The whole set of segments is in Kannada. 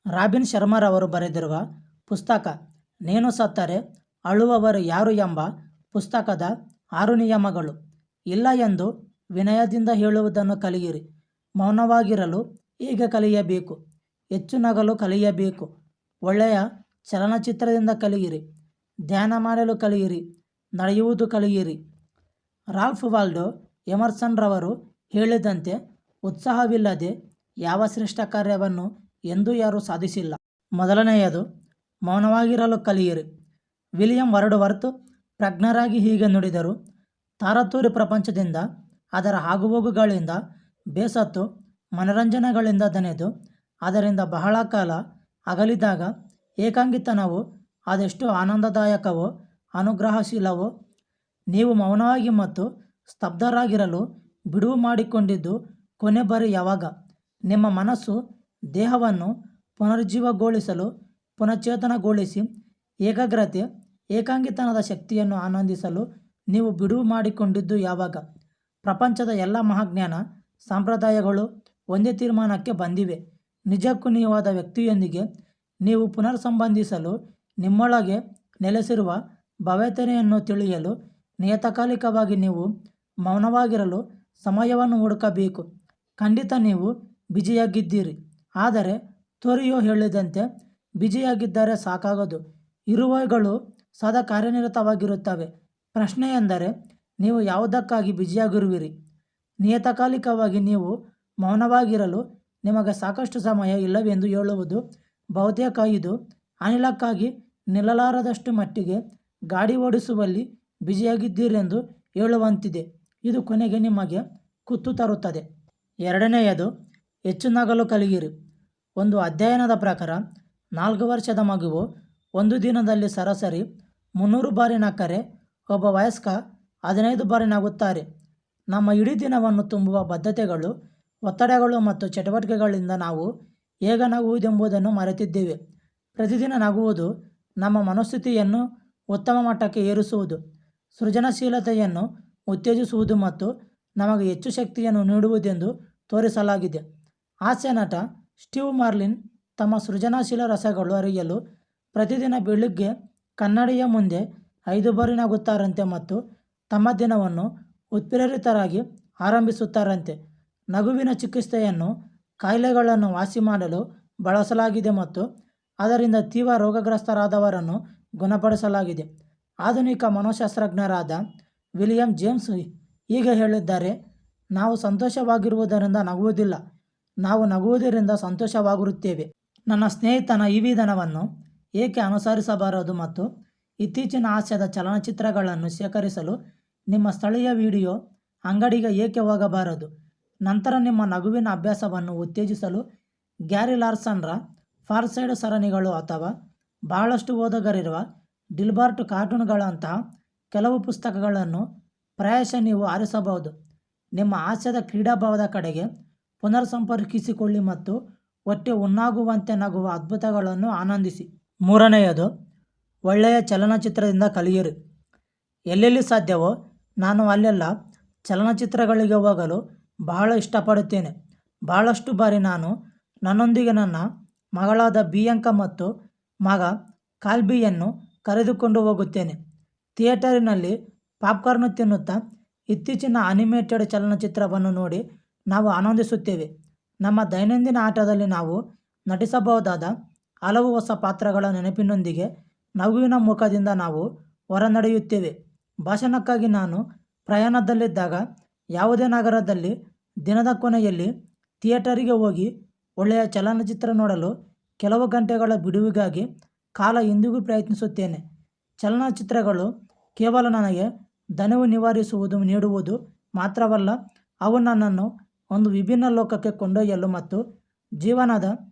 ರಾಬಿನ್ ಶರ್ಮರವರು ಬರೆದಿರುವ ಪುಸ್ತಕ ನೇನು ಸತ್ತರೆ ಅಳುವವರು ಯಾರು ಎಂಬ ಪುಸ್ತಕದ 6 ನಿಯಮಗಳು. ಇಲ್ಲ ಎಂದು ವಿನಯದಿಂದ ಹೇಳುವುದನ್ನು ಕಲಿಯಿರಿ. ಮೌನವಾಗಿರಲು ಹೇಗೆ ಕಲಿಯಬೇಕು. ಹೆಚ್ಚು ನಗಲು ಕಲಿಯಬೇಕು. ಒಳ್ಳೆಯ ಚಲನಚಿತ್ರದಿಂದ ಕಲಿಯಿರಿ. ಧ್ಯಾನ ಮಾಡಲು ಕಲಿಯಿರಿ. ನಡೆಯುವುದು ಕಲಿಯಿರಿ. ರಾಲ್ಫ್ ವಾಲ್ಡೋ ಎಮರ್ಸನ್ ರವರು ಹೇಳಿದಂತೆ ಉತ್ಸಾಹವಿಲ್ಲದೆ ಯಾವ ಶ್ರೇಷ್ಠ ಕಾರ್ಯವನ್ನು ಎಂದೂ ಯಾರೂ ಸಾಧಿಸಿಲ್ಲ. ಮೊದಲನೆಯದು, ಮೌನವಾಗಿರಲು ಕಲಿಯಿರಿ. ವಿಲಿಯಂ ವರ್ಡ್ವರ್ತ್ ಪ್ರಜ್ಞರಾಗಿ ಹೀಗೆ ನುಡಿದರು: ತಾರತೂರಿ ಪ್ರಪಂಚದಿಂದ, ಅದರ ಆಗುಹೋಗುಗಳಿಂದ ಬೇಸತ್ತು, ಮನರಂಜನೆಗಳಿಂದ ದಣಿದು, ಅದರಿಂದ ಬಹಳ ಕಾಲ ಅಗಲಿದಾಗ ಏಕಾಂಗಿತನವು ಅದೆಷ್ಟು ಆನಂದದಾಯಕವೋ ಅನುಗ್ರಹಶೀಲವೋ. ನೀವು ಮೌನವಾಗಿ ಮತ್ತು ಸ್ತಬ್ಧರಾಗಿರಲು ಬಿಡುವು ಮಾಡಿಕೊಂಡಿದ್ದು ಕೊನೆ ಬಾರಿ ಯಾವಾಗ? ನಿಮ್ಮ ಮನಸ್ಸು ದೇಹವನ್ನು ಪುನರುಜ್ಜೀವಗೊಳಿಸಲು ಪುನಶ್ಚೇತನಗೊಳಿಸಿ ಏಕಾಗ್ರತೆ, ಏಕಾಂಗಿತನದ ಶಕ್ತಿಯನ್ನು ಆನಂದಿಸಲು ನೀವು ಬಿಡುವು ಮಾಡಿಕೊಂಡಿದ್ದು ಯಾವಾಗ? ಪ್ರಪಂಚದ ಎಲ್ಲ ಮಹಾಜ್ಞಾನ ಸಂಪ್ರದಾಯಗಳು ಒಂದೇ ತೀರ್ಮಾನಕ್ಕೆ ಬಂದಿವೆ: ನಿಜಕ್ಕೂ ನೀವಾದ ವ್ಯಕ್ತಿಯೊಂದಿಗೆ ನೀವು ಪುನರ್ಸಂಬಂಧಿಸಲು, ನಿಮ್ಮೊಳಗೆ ನೆಲೆಸಿರುವ ಭವ್ಯತೆಯನ್ನು ತಿಳಿಯಲು ನಿಯತಕಾಲಿಕವಾಗಿ ನೀವು ಮೌನವಾಗಿರಲು ಸಮಯವನ್ನು ಹುಡುಕಬೇಕು. ಖಂಡಿತ ನೀವು ಬ್ಯುಸಿಯಾಗಿದ್ದೀರಿ, ಆದರೆ ಥೋರಿಯೋ ಹೇಳಿದಂತೆ ಬ್ಯುಸಿಯಾಗಿದ್ದರೆ ಸಾಕಾಗದು. ಇರುವೆಗಳು ಸದಾ ಕಾರ್ಯನಿರತವಾಗಿರುತ್ತವೆ. ಪ್ರಶ್ನೆಯೆಂದರೆ, ನೀವು ಯಾವುದಕ್ಕಾಗಿ ಬ್ಯುಸಿಯಾಗಿರುವಿರಿ? ನಿಯತಕಾಲಿಕವಾಗಿ ನೀವು ಮೌನವಾಗಿರಲು ನಿಮಗೆ ಸಾಕಷ್ಟು ಸಮಯ ಇಲ್ಲವೆಂದು ಹೇಳುವುದು ಬಹುತೇಕ ಇದು ಅನಿಲಕ್ಕಾಗಿ ನಿಲ್ಲಲಾರದಷ್ಟು ಮಟ್ಟಿಗೆ ಗಾಡಿ ಓಡಿಸುವಲ್ಲಿ ಬ್ಯುಸಿಯಾಗಿದ್ದೀರೆಂದು ಹೇಳುವಂತಿದೆ. ಇದು ಕೊನೆಗೆ ನಿಮಗೆ ಕುತ್ತು ತರುತ್ತದೆ. ಎರಡನೆಯದು, ಹೆಚ್ಚು ನಗಲು ಕಲಿಯಿರಿ. ಒಂದು ಅಧ್ಯಯನದ ಪ್ರಕಾರ 4 ವರ್ಷದ ಮಗುವು ಒಂದು ದಿನದಲ್ಲಿ ಸರಾಸರಿ 300 ಬಾರಿ ನಕ್ಕರೆ ಒಬ್ಬ ವಯಸ್ಕ 15 ಬಾರಿ ನಗುತ್ತಾರೆ. ನಮ್ಮ ಇಡೀ ದಿನವನ್ನು ತುಂಬುವ ಬದ್ಧತೆಗಳು, ಒತ್ತಡಗಳು ಮತ್ತು ಚಟುವಟಿಕೆಗಳಿಂದ ನಾವು ಹೇಗೆ ನಗುವುದೆಂಬುದನ್ನು ಮರೆತಿದ್ದೇವೆ. ಪ್ರತಿದಿನ ನಗುವುದು ನಮ್ಮ ಮನಸ್ಥಿತಿಯನ್ನು ಉತ್ತಮ ಮಟ್ಟಕ್ಕೆ ಏರಿಸುವುದು, ಸೃಜನಶೀಲತೆಯನ್ನು ಉತ್ತೇಜಿಸುವುದು ಮತ್ತು ನಮಗೆ ಹೆಚ್ಚು ಶಕ್ತಿಯನ್ನು ನೀಡುವುದೆಂದು ತೋರಿಸಲಾಗಿದೆ. ಹಾಸ್ಯ ನಟ ಸ್ಟೀವ್ ಮಾರ್ಟಿನ್ ತಮ್ಮ ಸೃಜನಶೀಲ ರಸಗಳು ಅರಿಯಲು ಪ್ರತಿದಿನ ಬೆಳಿಗ್ಗೆ ಕನ್ನಡಿಯ ಮುಂದೆ 5 ಬಾರಿ ನಗುತ್ತಾರಂತೆ ಮತ್ತು ತಮ್ಮ ದಿನವನ್ನು ಉತ್ಪ್ರೇರಿತರಾಗಿ ಆರಂಭಿಸುತ್ತಾರಂತೆ. ನಗುವಿನ ಚಿಕಿತ್ಸೆಯನ್ನು ಕಾಯಿಲೆಗಳನ್ನು ವಾಸಿ ಮಾಡಲು ಬಳಸಲಾಗಿದೆ ಮತ್ತು ಅದರಿಂದ ತೀವ್ರ ರೋಗಗ್ರಸ್ತರಾದವರನ್ನು ಗುಣಪಡಿಸಲಾಗಿದೆ. ಆಧುನಿಕ ಮನೋಶಾಸ್ತ್ರಜ್ಞರಾದ ವಿಲಿಯಂ ಜೇಮ್ಸ್ ಹೀಗೆ ಹೇಳಿದ್ದಾರೆ: ನಾವು ಸಂತೋಷವಾಗಿರುವುದರಿಂದ ನಗುವುದಿಲ್ಲ, ನಾವು ನಗುವುದರಿಂದ ಸಂತೋಷವಾಗಿರುತ್ತೇವೆ. ನನ್ನ ಸ್ನೇಹಿತನ ಈ ವಿಧಾನವನ್ನು ಏಕೆ ಅನುಸರಿಸಬಾರದು ಮತ್ತು ಇತ್ತೀಚಿನ ಹಾಸ್ಯದ ಚಲನಚಿತ್ರಗಳನ್ನು ಶೇಖರಿಸಲು ನಿಮ್ಮ ಸ್ಥಳೀಯ ವಿಡಿಯೋ ಅಂಗಡಿಗೆ ಏಕೆ ಹೋಗಬಾರದು? ನಂತರ ನಿಮ್ಮ ನಗುವಿನ ಅಭ್ಯಾಸವನ್ನು ಉತ್ತೇಜಿಸಲು ಗ್ಯಾರಿ ಲಾರ್ಸನ್ರ ಫಾರ್ ಸೈಡ್ ಸರಣಿಗಳು ಅಥವಾ ಬಹಳಷ್ಟು ಓದುಗರಿರುವ ಡಿಲ್ಬರ್ಟ್ ಕಾರ್ಟೂನ್ಗಳಂತಹ ಕೆಲವು ಪುಸ್ತಕಗಳನ್ನು ಪ್ರಾಯಶಃ ನೀವು ಆರಿಸಬಹುದು. ನಿಮ್ಮ ಹಾಸ್ಯದ ಕ್ರೀಡಾಭಾವದ ಕಡೆಗೆ ಪುನರ್ ಸಂಪರ್ಕಿಸಿಕೊಳ್ಳಿ ಮತ್ತು ಹೊಟ್ಟೆ ಹುಣ್ಣಾಗುವಂತೆ ನಗುವ ಅದ್ಭುತಗಳನ್ನು ಆನಂದಿಸಿ. ಮೂರನೆಯದು, ಒಳ್ಳೆಯ ಚಲನಚಿತ್ರದಿಂದ ಕಲಿಯಿರಿ. ಎಲ್ಲೆಲ್ಲಿ ಸಾಧ್ಯವೋ ನಾನು ಅಲ್ಲೆಲ್ಲ ಚಲನಚಿತ್ರಗಳಿಗೆ ಹೋಗಲು ಬಹಳ ಇಷ್ಟಪಡುತ್ತೇನೆ. ಬಹಳಷ್ಟು ಬಾರಿ ನಾನು ನನ್ನೊಂದಿಗೆ ನನ್ನ ಮಗಳಾದ ಬಿಯಾಂಕಾ ಮತ್ತು ಮಗ ಕಾಲ್ಬಿಯನ್ನು ಕರೆದುಕೊಂಡು ಹೋಗುತ್ತೇನೆ. ಥಿಯೇಟರಿನಲ್ಲಿ ಪಾಪ್ಕಾರ್ನ್ ತಿನ್ನುತ್ತಾ ಇತ್ತೀಚಿನ ಅನಿಮೇಟೆಡ್ ಚಲನಚಿತ್ರವನ್ನು ನೋಡಿ ನಾವು ಆನಂದಿಸುತ್ತೇವೆ. ನಮ್ಮ ದೈನಂದಿನ ಆಟದಲ್ಲಿ ನಾವು ನಟಿಸಬಹುದಾದ ಹಲವು ಹೊಸ ಪಾತ್ರಗಳ ನೆನಪಿನೊಂದಿಗೆ ನಗುವಿನ ಮುಖದಿಂದ ನಾವು ಹೊರನಡೆಯುತ್ತೇವೆ. ಭಾಷಣಕ್ಕಾಗಿ ನಾನು ಪ್ರಯಾಣದಲ್ಲಿದ್ದಾಗ ಯಾವುದೇ ನಗರದಲ್ಲಿ ದಿನದ ಕೊನೆಯಲ್ಲಿ ಥಿಯೇಟರಿಗೆ ಹೋಗಿ ಒಳ್ಳೆಯ ಚಲನಚಿತ್ರ ನೋಡಲು ಕೆಲವು ಗಂಟೆಗಳ ಬಿಡುವಿಗಾಗಿ ಕಾಲ ಎಂದಿಗೂ ಪ್ರಯತ್ನಿಸುತ್ತೇನೆ. ಚಲನಚಿತ್ರಗಳು ಕೇವಲ ನನಗೆ ದಣಿವು ನಿವಾರಿಸುವುದು ನೀಡುವುದು ಮಾತ್ರವಲ್ಲ, ಅವು ನನ್ನನ್ನು ಒಂದು ವಿಭಿನ್ನ ಲೋಕಕ್ಕೆ ಕೊಂಡೊಯ್ಯಲು ಮತ್ತು ಜೀವನದ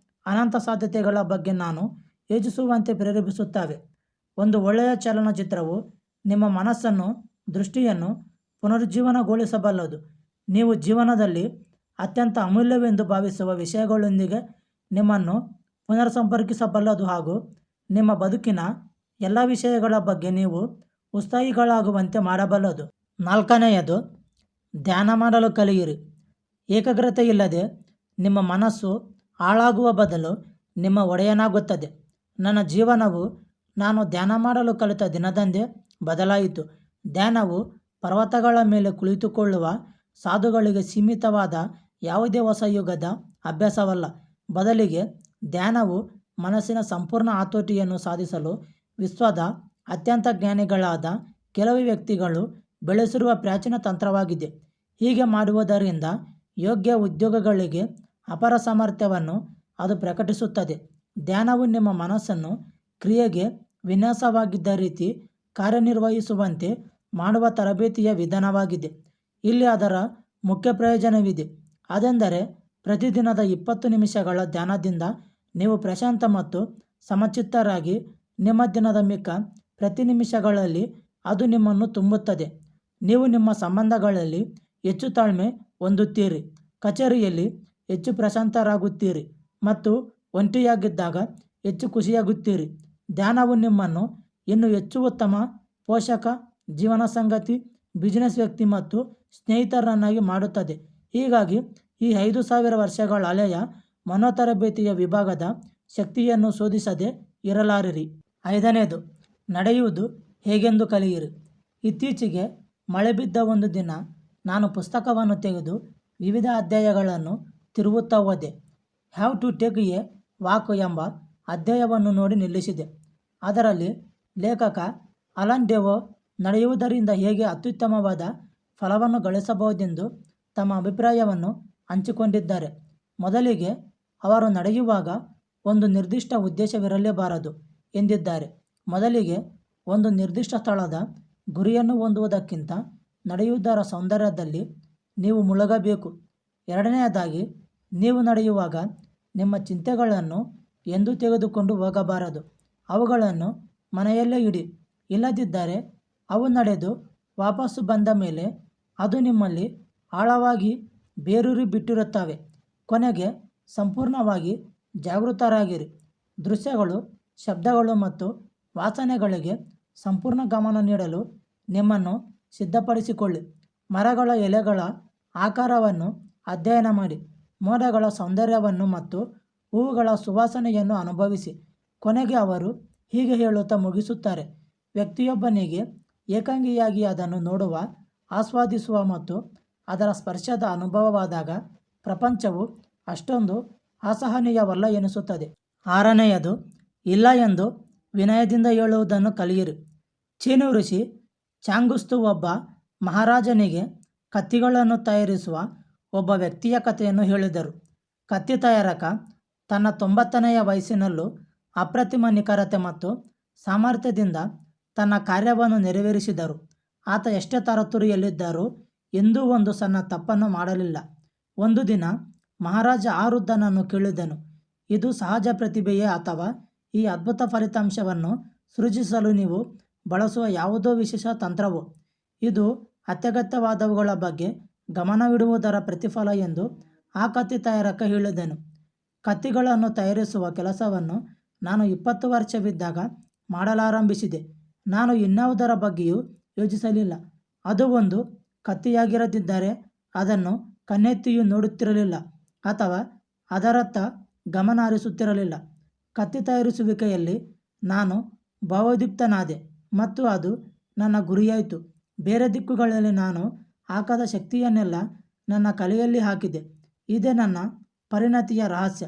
ಅನಂತ ಸಾಧ್ಯತೆಗಳ ಬಗ್ಗೆ ನಾನು ಯೋಚಿಸುವಂತೆ ಪ್ರೇರೇಪಿಸುತ್ತವೆ. ಒಂದು ಒಳ್ಳೆಯ ಚಲನಚಿತ್ರವು ನಿಮ್ಮ ಮನಸ್ಸನ್ನು, ದೃಷ್ಟಿಯನ್ನು ಪುನರುಜ್ಜೀವನಗೊಳಿಸಬಲ್ಲದು. ನೀವು ಜೀವನದಲ್ಲಿ ಅತ್ಯಂತ ಅಮೂಲ್ಯವೆಂದು ಭಾವಿಸುವ ವಿಷಯಗಳೊಂದಿಗೆ ನಿಮ್ಮನ್ನು ಪುನರ್ಸಂಪರ್ಕಿಸಬಲ್ಲದು ಹಾಗೂ ನಿಮ್ಮ ಬದುಕಿನ ಎಲ್ಲ ವಿಷಯಗಳ ಬಗ್ಗೆ ನೀವು ಉತ್ಸಾಹಿಗಳಾಗುವಂತೆ ಮಾಡಬಲ್ಲದು. ನಾಲ್ಕನೆಯದು, ಧ್ಯಾನ ಮಾಡಲು ಕಲಿಯಿರಿ. ಏಕಾಗ್ರತೆ ಇಲ್ಲದೆ ನಿಮ್ಮ ಮನಸ್ಸು ಹಾಳಾಗುವ ಬದಲು ನಿಮ್ಮ ಒಡೆಯನಾಗುತ್ತದೆ. ನನ್ನ ಜೀವನವು ನಾನು ಧ್ಯಾನ ಮಾಡಲು ಕಲಿತ ದಿನದಂದೇ ಬದಲಾಯಿತು. ಧ್ಯಾನವು ಪರ್ವತಗಳ ಮೇಲೆ ಕುಳಿತುಕೊಳ್ಳುವ ಸಾಧುಗಳಿಗೆ ಸೀಮಿತವಾದ ಯಾವುದೇ ಹೊಸ ಯುಗದ ಅಭ್ಯಾಸವಲ್ಲ. ಬದಲಿಗೆ ಧ್ಯಾನವು ಮನಸ್ಸಿನ ಸಂಪೂರ್ಣ ಹತೋಟಿಯನ್ನು ಸಾಧಿಸಲು ವಿಶ್ವದ ಅತ್ಯಂತ ಜ್ಞಾನಿಗಳಾದ ಕೆಲವು ವ್ಯಕ್ತಿಗಳು ಬೆಳೆಸಿರುವ ಪ್ರಾಚೀನ ತಂತ್ರವಾಗಿದೆ. ಹೀಗೆ ಮಾಡುವುದರಿಂದ ಯೋಗ್ಯ ಉದ್ಯೋಗಗಳಿಗೆ ಅಪಾರ ಸಾಮರ್ಥ್ಯವನ್ನು ಅದು ಪ್ರಕಟಿಸುತ್ತದೆ. ಧ್ಯಾನವು ನಿಮ್ಮ ಮನಸ್ಸನ್ನು ಕ್ರಿಯೆಗೆ ವಿನ್ಯಾಸವಾಗಿದ್ದ ರೀತಿ ಕಾರ್ಯನಿರ್ವಹಿಸುವಂತೆ ಮಾಡುವ ತರಬೇತಿಯ ವಿಧಾನವಾಗಿದೆ. ಇಲ್ಲಿ ಅದರ ಮುಖ್ಯ ಪ್ರಯೋಜನವಿದೆ. ಅದೆಂದರೆ ಪ್ರತಿದಿನದ 20 ನಿಮಿಷಗಳ ಧ್ಯಾನದಿಂದ ನೀವು ಪ್ರಶಾಂತ ಮತ್ತು ಸಮಚಿತ್ತರಾಗಿ ನಿಮ್ಮ ದಿನದ ಮಿಕ್ಕ ಪ್ರತಿ ನಿಮಿಷಗಳಲ್ಲಿ ಅದು ನಿಮ್ಮನ್ನು ತುಂಬುತ್ತದೆ. ನೀವು ನಿಮ್ಮ ಸಂಬಂಧಗಳಲ್ಲಿ ಹೆಚ್ಚು ತಾಳ್ಮೆ ಹೊಂದುತ್ತೀರಿ, ಕಚೇರಿಯಲ್ಲಿ ಹೆಚ್ಚು ಪ್ರಶಾಂತರಾಗುತ್ತೀರಿ ಮತ್ತು ಒಂಟಿಯಾಗಿದ್ದಾಗ ಹೆಚ್ಚು ಖುಷಿಯಾಗುತ್ತೀರಿ. ಧ್ಯಾನವು ನಿಮ್ಮನ್ನು ಇನ್ನೂ ಹೆಚ್ಚು ಉತ್ತಮ ಪೋಷಕ, ಜೀವನ ಸಂಗಾತಿ, ಬಿಸಿನೆಸ್ ವ್ಯಕ್ತಿ ಮತ್ತು ಸ್ನೇಹಿತರನ್ನಾಗಿ ಮಾಡುತ್ತದೆ. ಹೀಗಾಗಿ ಈ 5000 ವರ್ಷಗಳ ಹಳೆಯ ಮನೋತರಬೇತಿಯ ವಿಭಾಗದ ಶಕ್ತಿಯನ್ನು ಶೋಧಿಸದೆ ಇರಲಾರಿರಿ. 5ನೇದು, ನಡೆಯುವುದು ಹೇಗೆಂದು ಕಲಿಯಿರಿ. ಇತ್ತೀಚೆಗೆ ಮಳೆ ಬಿದ್ದ ಒಂದು ದಿನ ನಾನು ಪುಸ್ತಕವನ್ನು ತೆಗೆದು ವಿವಿಧ ಅಧ್ಯಾಯಗಳನ್ನು ತಿರುವುತ್ತಾ ಹೋದೆ. Have to take a walk ಎಂಬ ಅಧ್ಯಾಯವನ್ನು ನೋಡಿ ನಿಲ್ಲಿಸಿದೆ. ಅದರಲ್ಲಿ ಲೇಖಕ ಅಲನ್ ಡೆವೋ ನಡೆಯುವುದರಿಂದ ಹೇಗೆ ಅತ್ಯುತ್ತಮವಾದ ಫಲವನ್ನು ಗಳಿಸಬಹುದೆಂದು ತಮ್ಮ ಅಭಿಪ್ರಾಯವನ್ನು ಹಂಚಿಕೊಂಡಿದ್ದಾರೆ. ಮೊದಲಿಗೆ ಅವರು ನಡೆಯುವಾಗ ಒಂದು ನಿರ್ದಿಷ್ಟ ಉದ್ದೇಶವಿರಲೇಬಾರದು ಎಂದಿದ್ದಾರೆ. ಮೊದಲಿಗೆ ಒಂದು ನಿರ್ದಿಷ್ಟ ಸ್ಥಳದ ಗುರಿಯನ್ನು ಹೊಂದುವುದಕ್ಕಿಂತ ನಡೆಯುವುದರ ಸೌಂದರ್ಯದಲ್ಲಿ ನೀವು ಮುಳುಗಬೇಕು. ಎರಡನೆಯದಾಗಿ, ನೀವು ನಡೆಯುವಾಗ ನಿಮ್ಮ ಚಿಂತೆಗಳನ್ನು ಎಂದೂ ತೆಗೆದುಕೊಂಡು ಹೋಗಬಾರದು. ಅವುಗಳನ್ನು ಮನೆಯಲ್ಲೇ ಇಡಿ. ಇಲ್ಲದಿದ್ದರೆ ಅವು ನಡೆದು ವಾಪಸ್ಸು ಬಂದ ಮೇಲೆ ಅದು ನಿಮ್ಮಲ್ಲಿ ಆಳವಾಗಿ ಬೇರೂರಿ ಬಿಟ್ಟಿರುತ್ತವೆ. ಕೊನೆಗೆ ಸಂಪೂರ್ಣವಾಗಿ ಜಾಗೃತರಾಗಿರಿ. ದೃಶ್ಯಗಳು, ಶಬ್ದಗಳು ಮತ್ತು ವಾಸನೆಗಳಿಗೆ ಸಂಪೂರ್ಣ ಗಮನ ನೀಡಲು ನಿಮ್ಮನ್ನು ಸಿದ್ಧಪಡಿಸಿಕೊಳ್ಳಿ. ಮರಗಳ ಎಲೆಗಳ ಆಕಾರವನ್ನು ಅಧ್ಯಯನ ಮಾಡಿ. ಮೋಡಗಳ ಸೌಂದರ್ಯವನ್ನು ಮತ್ತು ಹೂವುಗಳ ಸುವಾಸನೆಯನ್ನು ಅನುಭವಿಸಿ. ಕೊನೆಗೆ ಅವರು ಹೀಗೆ ಹೇಳುತ್ತಾ ಮುಗಿಸುತ್ತಾರೆ, ವ್ಯಕ್ತಿಯೊಬ್ಬನಿಗೆ ಏಕಾಂಗಿಯಾಗಿ ಅದನ್ನು ನೋಡುವ, ಆಸ್ವಾದಿಸುವ ಮತ್ತು ಅದರ ಸ್ಪರ್ಶದ ಅನುಭವವಾದಾಗ ಪ್ರಪಂಚವು ಅಷ್ಟೊಂದು ಅಸಹನೀಯವಲ್ಲ ಎನಿಸುತ್ತದೆ. 6ನೇಯದು, ಇಲ್ಲ ಎಂದು ವಿನಯದಿಂದ ಹೇಳುವುದನ್ನು ಕಲಿಯಿರಿ. ಚೀನೀ ಋಷಿ ಚಾಂಗುಸ್ತು ಒಬ್ಬ ಮಹಾರಾಜನಿಗೆ ಕತ್ತಿಗಳನ್ನು ತಯಾರಿಸುವ ಒಬ್ಬ ವ್ಯಕ್ತಿಯ ಕಥೆಯನ್ನು ಹೇಳಿದರು. ಕತ್ತಿ ತಯಾರಕ ತನ್ನ 90ನೆಯ ವಯಸ್ಸಿನಲ್ಲೂ ಅಪ್ರತಿಮ ನಿಖರತೆ ಮತ್ತು ಸಾಮರ್ಥ್ಯದಿಂದ ತನ್ನ ಕಾರ್ಯವನ್ನು ನೆರವೇರಿಸಿದರು. ಆತ ಎಷ್ಟೇ ತರಾತುರಿಯಲ್ಲಿದ್ದರೂ ಎಂದೂ ಒಂದು ಸಣ್ಣ ತಪ್ಪನ್ನು ಮಾಡಲಿಲ್ಲ. ಒಂದು ದಿನ ಮಹಾರಾಜ ಆ ವೃದ್ಧನನ್ನು ಕೇಳಿದನು, ಇದು ಸಹಜ ಪ್ರತಿಭೆಯೇ ಅಥವಾ ಈ ಅದ್ಭುತ ಫಲಿತಾಂಶವನ್ನು ಸೃಜಿಸಲು ನೀವು ಬಳಸುವ ಯಾವುದೋ ವಿಶೇಷ ತಂತ್ರವೋ? ಇದು ಅತ್ಯಗತ್ಯವಾದವುಗಳ ಬಗ್ಗೆ ಗಮನವಿಡುವುದರ ಪ್ರತಿಫಲ ಎಂದು ಆ ಕತ್ತಿ ತಯಾರಕ ಹೇಳಿದನು. ಕತ್ತಿಗಳನ್ನು ತಯಾರಿಸುವ ಕೆಲಸವನ್ನು ನಾನು 20 ವರ್ಷವಿದ್ದಾಗ ಮಾಡಲಾರಂಭಿಸಿದೆ. ನಾನು ಇನ್ಯಾವುದರ ಬಗ್ಗೆಯೂ ಯೋಚಿಸಲಿಲ್ಲ. ಅದು ಒಂದು ಕತ್ತಿಯಾಗಿರದಿದ್ದರೆ ಅದನ್ನು ಕಣ್ಣೆತ್ತಿಯೂ ನೋಡುತ್ತಿರಲಿಲ್ಲ ಅಥವಾ ಅದರತ್ತ ಗಮನ ಹರಿಸುತ್ತಿರಲಿಲ್ಲ. ಕತ್ತಿ ತಯಾರಿಸುವಿಕೆಯಲ್ಲಿ ನಾನು ಭಾವೋದ್ಯುಕ್ತನಾದೆ ಮತ್ತು ಅದು ನನ್ನ ಗುರಿಯಾಯಿತು. ಬೇರೆ ದಿಕ್ಕುಗಳಲ್ಲಿ ನಾನು ಹಾಕದ ಶಕ್ತಿಯನ್ನೆಲ್ಲ ನನ್ನ ಕಲೆಯಲ್ಲಿ ಹಾಕಿದೆ. ಇದೇ ನನ್ನ ಪರಿಣತಿಯ ರಹಸ್ಯ.